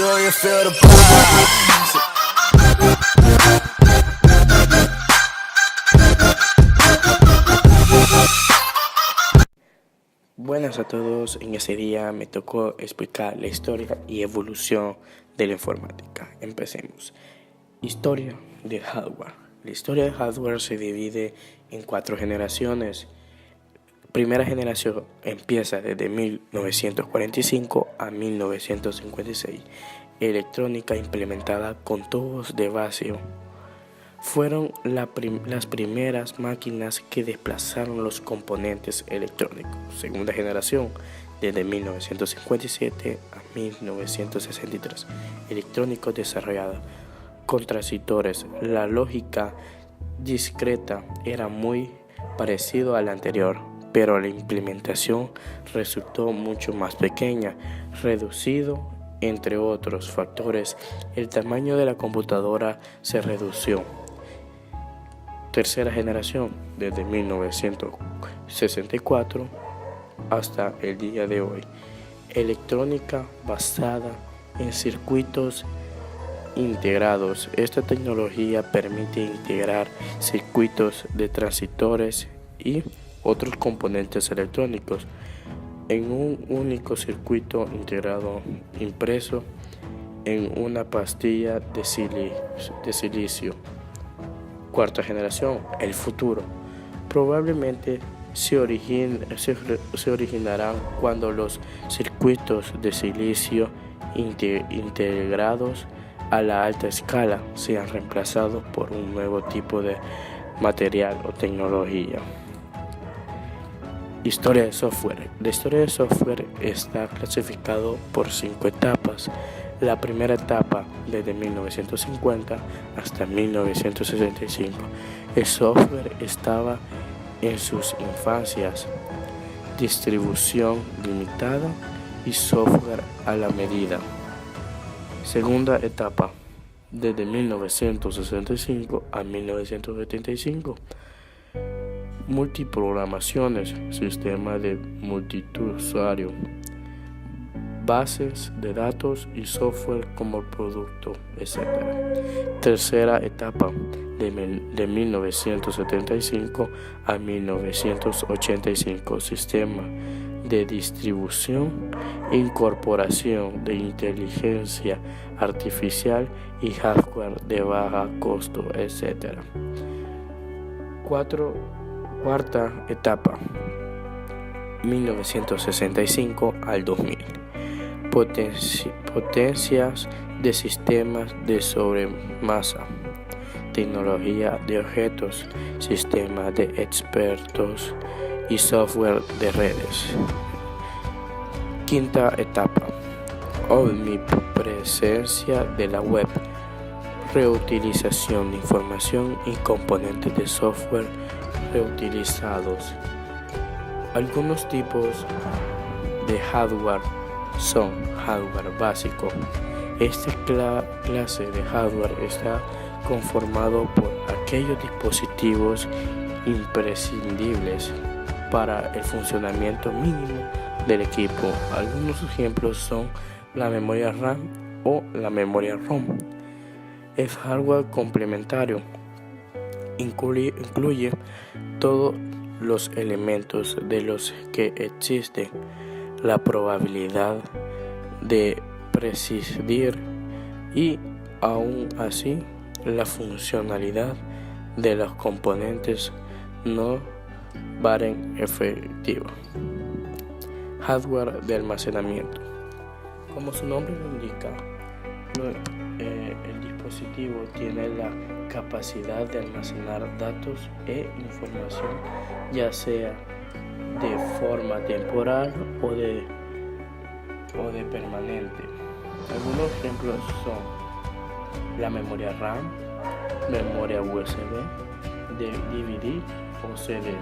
Do you feel the vibes? Buenas a todos, en ese día me tocó explicar la historia y evolución de la informática. Empecemos. Historia de hardware. La historia de hardware se divide en 4 generaciones. Primera generación empieza desde 1945 a 1956. Electrónica implementada con tubos de vacío. Fueron las primeras máquinas que desplazaron los componentes electrónicos. Segunda generación, desde 1957 a 1963. Electrónicos desarrollados con transistores. La lógica discreta era muy parecido a la anterior, pero la implementación resultó mucho más pequeña, reducido, entre otros factores. El tamaño de la computadora se redució. Tercera generación, desde 1964 hasta el día de hoy. Electrónica basada en circuitos integrados. Esta tecnología permite integrar circuitos de transistores y otros componentes electrónicos en un único circuito integrado impreso en una pastilla de silicio. Cuarta generación, el futuro. Probablemente se originarán cuando los circuitos de silicio integrados a la alta escala sean reemplazados por un nuevo tipo de material o tecnología. Historia de software. La historia de software está clasificado por 5 etapas. La primera etapa, desde 1950 hasta 1965. El software estaba en sus infancias. Distribución limitada y software a la medida. Segunda etapa, desde 1965 a 1975. Multiprogramaciones, sistema de multiusuario, bases de datos y software como producto, etc. Tercera etapa, de 1975 a 1985, sistema de distribución, incorporación de inteligencia artificial y hardware de baja costo, etc. Cuarta etapa, 1965 al 2000. Potencias de sistemas de sobremasa, tecnología de objetos, sistemas de expertos y software de redes. Quinta etapa, omnipresencia de la web, reutilización de información y componentes de software reutilizados. Algunos tipos de hardware son hardware básico. Esta clase de hardware está conformado por aquellos dispositivos imprescindibles para el funcionamiento mínimo del equipo. Algunos ejemplos son la memoria RAM o la memoria ROM. El hardware complementario incluye todos los elementos de los que existe la probabilidad de prescindir y aún así la funcionalidad de los componentes no varen efectiva. Hardware de almacenamiento. Como su nombre lo indica, el dispositivo tiene la capacidad de almacenar datos e información, ya sea de forma temporal o de permanente. Algunos ejemplos son la memoria RAM, memoria USB, de DVD o CD.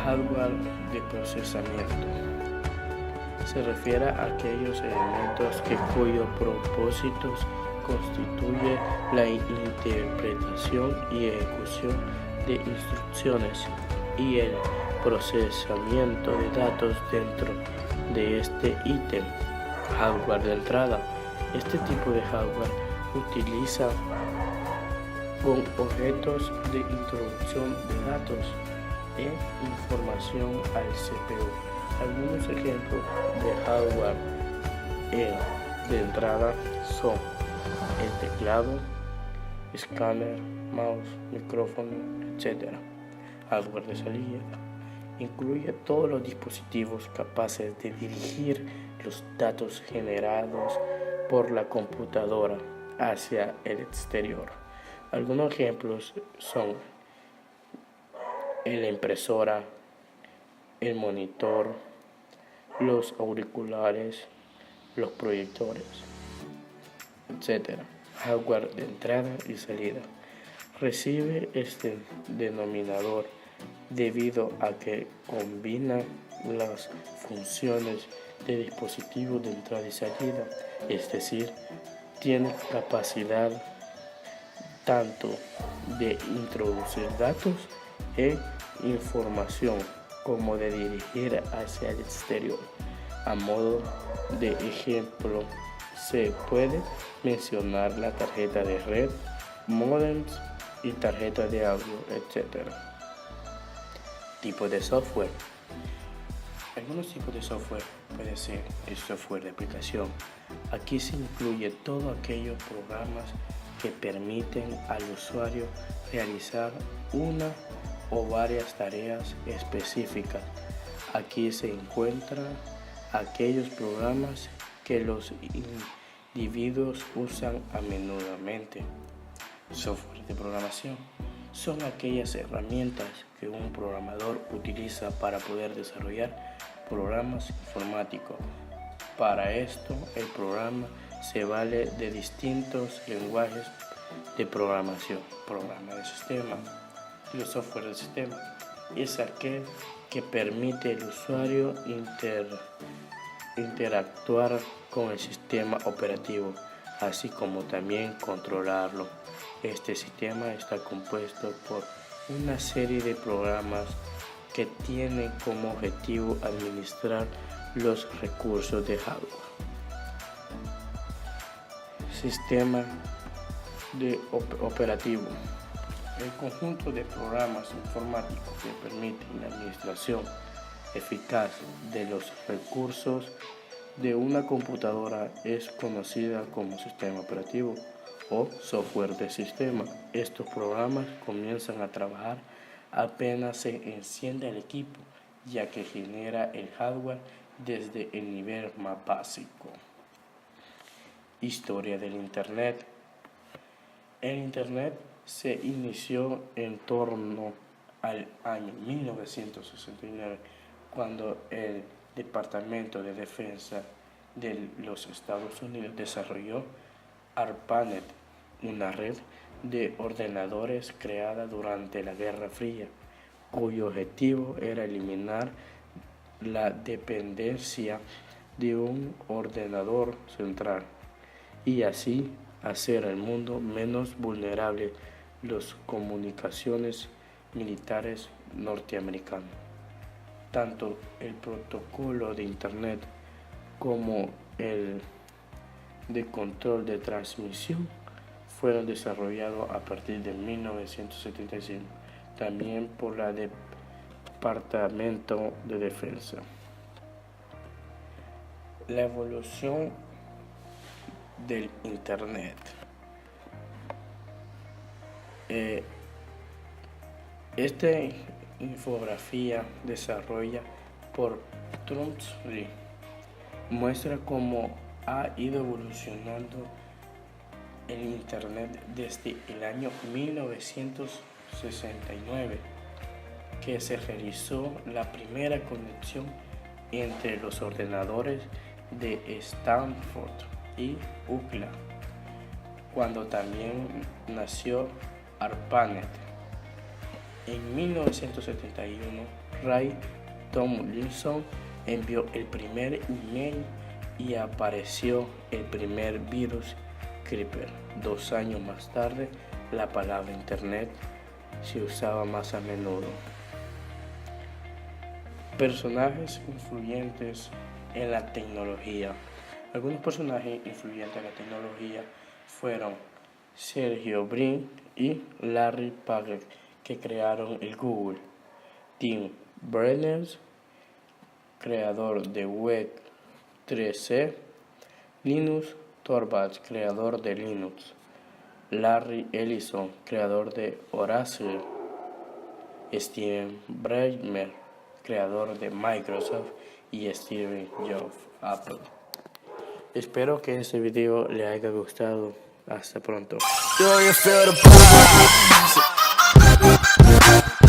Hardware de procesamiento. Se refiere a aquellos elementos cuyos propósitos constituye la interpretación y ejecución de instrucciones y el procesamiento de datos dentro de este ítem. Hardware de entrada. Este tipo de hardware utiliza con objetos de introducción de datos e información al CPU. Algunos ejemplos de hardware de entrada son el teclado, escáner, mouse, micrófono, etc. Hardware de salida incluye todos los dispositivos capaces de dirigir los datos generados por la computadora hacia el exterior. Algunos ejemplos son la impresora, el monitor, los auriculares, los proyectores, etc. Hardware de entrada y salida. Recibe este denominador debido a que combina las funciones de dispositivos de entrada y salida, es decir, tiene capacidad tanto de introducir datos e información como de dirigir hacia el exterior. A modo de ejemplo, se puede mencionar la tarjeta de red, modems y tarjeta de audio, etc. Tipo de software. Algunos tipos de software puede ser el software de aplicación. Aquí se incluye todos aquellos programas que permiten al usuario realizar una o varias tareas específicas. Aquí se encuentran aquellos programas que los individuos usan a menudamente. Software de programación son aquellas herramientas que un programador utiliza para poder desarrollar programas informáticos. Para esto, el programa se vale de distintos lenguajes de programación. Programa de sistema. El software de sistema es aquel que permite al usuario interactuar con el sistema operativo, así como también controlarlo. Este sistema está compuesto por una serie de programas que tienen como objetivo administrar los recursos de hardware. Sistema operativo. El conjunto de programas informáticos que permiten la administración eficaz de los recursos de una computadora es conocida como sistema operativo o software de sistema. Estos programas comienzan a trabajar apenas se enciende el equipo, ya que genera el hardware desde el nivel más básico. Historia del Internet. El Internet se inició en torno al año 1969, cuando el Departamento de Defensa de los Estados Unidos desarrolló ARPANET, una red de ordenadores creada durante la Guerra Fría, cuyo objetivo era eliminar la dependencia de un ordenador central y así hacer al mundo menos vulnerable a las comunicaciones militares norteamericanas. Tanto el protocolo de Internet como el de control de transmisión fueron desarrollados a partir de 1975, también por el Departamento de Defensa. La evolución del Internet. Esta infografía desarrolla por Trumpsley muestra cómo ha ido evolucionando el Internet desde el año 1969, que se realizó la primera conexión entre los ordenadores de Stanford y UCLA, cuando también nació ARPANET. En 1971, Ray Tomlinson envió el primer email y apareció el primer virus Creeper. 2 años más tarde, la palabra Internet se usaba más a menudo. Personajes influyentes en la tecnología. Algunos personajes influyentes en la tecnología fueron Sergey Brin y Larry Page, que crearon el Google; Tim Berners, creador de Web 3C; Linus Torvalds, creador de Linux; Larry Ellison, creador de Oracle; Steven Ballmer, creador de Microsoft; y Steve Jobs, Apple. Espero que este video le haya gustado. Hasta pronto. Do you feel the vibes?